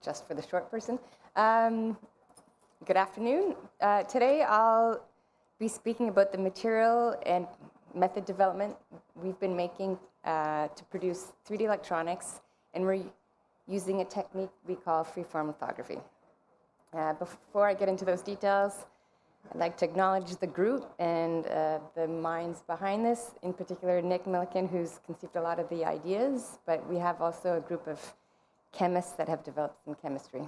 just for the short person. Good afternoon. Today I'll be speaking about the material and method development we've been making to produce 3D electronics, and we're using a technique we call freeform lithography. Before I get into those details, I'd like to acknowledge the group and the minds behind this, in particular Nick Milliken, who's conceived a lot of the ideas, but we have also a group of chemists that have developed some chemistry.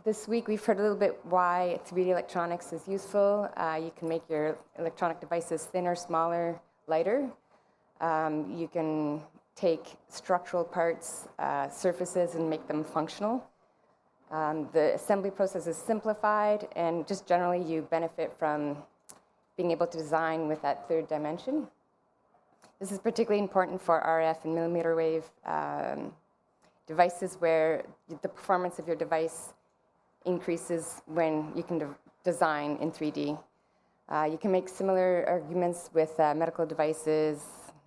This week we've heard a little bit why 3D electronics is useful. You can make your electronic devices thinner, smaller, lighter. You can take structural parts, surfaces, and make them functional. The assembly process is simplified, and just generally you benefit from being able to design with that third dimension. This is particularly important for RF and millimeter wave devices, where the performance of your device increases when you can design in 3D. You can make similar arguments with medical devices,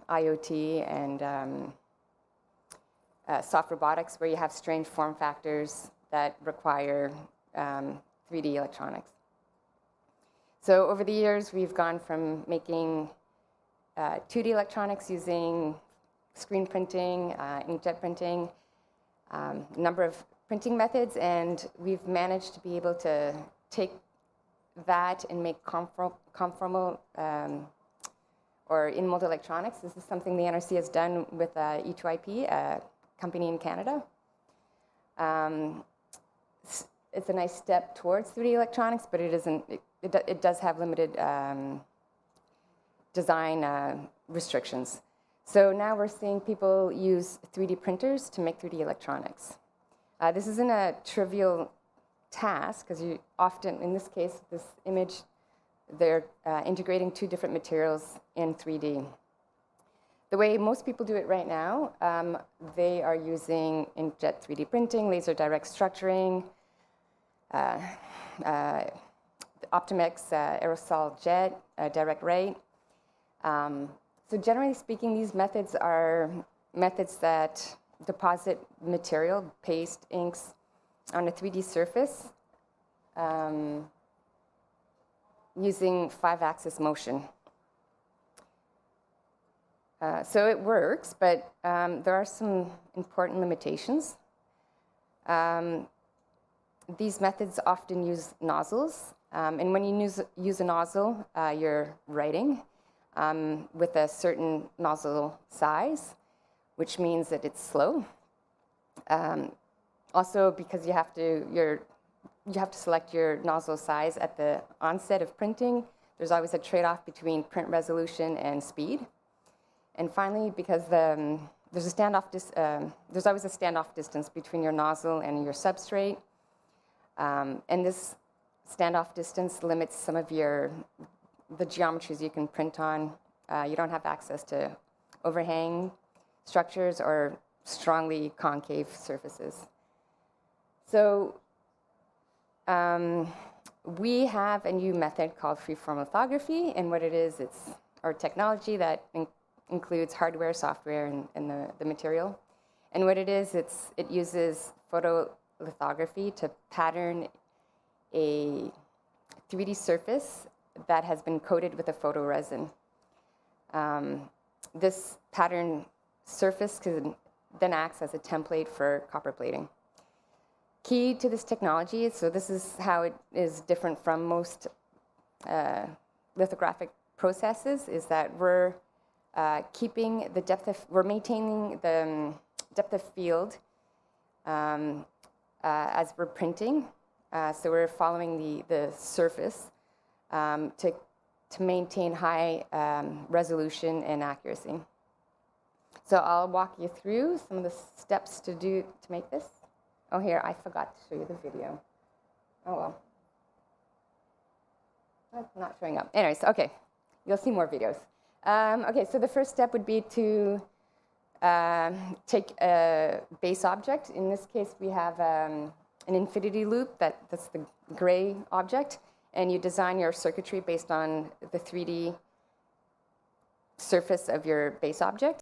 IoT, and soft robotics, where you have strange form factors that require 3D electronics. So over the years, we've gone from making 2D electronics using screen printing, inkjet printing, a number of printing methods, and we've managed to be able to take that and make conformal or in-mold electronics. This is something the NRC has done with E2IP, a company in Canada. It's a nice step towards 3D electronics, but it isn't. It does have limited design restrictions. So now we're seeing people use 3D printers to make 3D electronics. This isn't a trivial task, because you often, in this case, this image, they're integrating two different materials in 3D. The way most people do it right now, they are using inkjet 3D printing, laser direct structuring, Optimex aerosol jet, direct ray. So generally speaking, these methods are methods that deposit material, paste, inks, on a 3D surface using 5-axis motion. So it works, but there are some important limitations. These methods often use nozzles, and when you use a nozzle, you're writing with a certain nozzle size, which means that it's slow. Also, because you have to select your nozzle size at the onset of printing, there's always a trade-off between print resolution and speed. And finally, because there's always a standoff distance between your nozzle and your substrate, and this standoff distance limits some of the geometries you can print on. You don't have access to overhang structures or strongly concave surfaces. So we have a new method called freeform lithography, and what it is, it's our technology that includes hardware, software, and the material. And what it is, it uses photolithography to pattern a 3D surface that has been coated with a photoresin. This pattern surface then acts as a template for copper plating. Key to this technology, so this is how it is different from most lithographic processes, is that we're maintaining the depth of field as we're printing. So we're following the surface to maintain high resolution and accuracy. So I'll walk you through some of the steps to make this. Oh, here, I forgot to show you the video. Oh, well. That's not showing up. Anyways, okay. You'll see more videos. Okay, so the first step would be to take a base object. In this case, we have an infinity loop, that's the gray object, and you design your circuitry based on the 3D surface of your base object.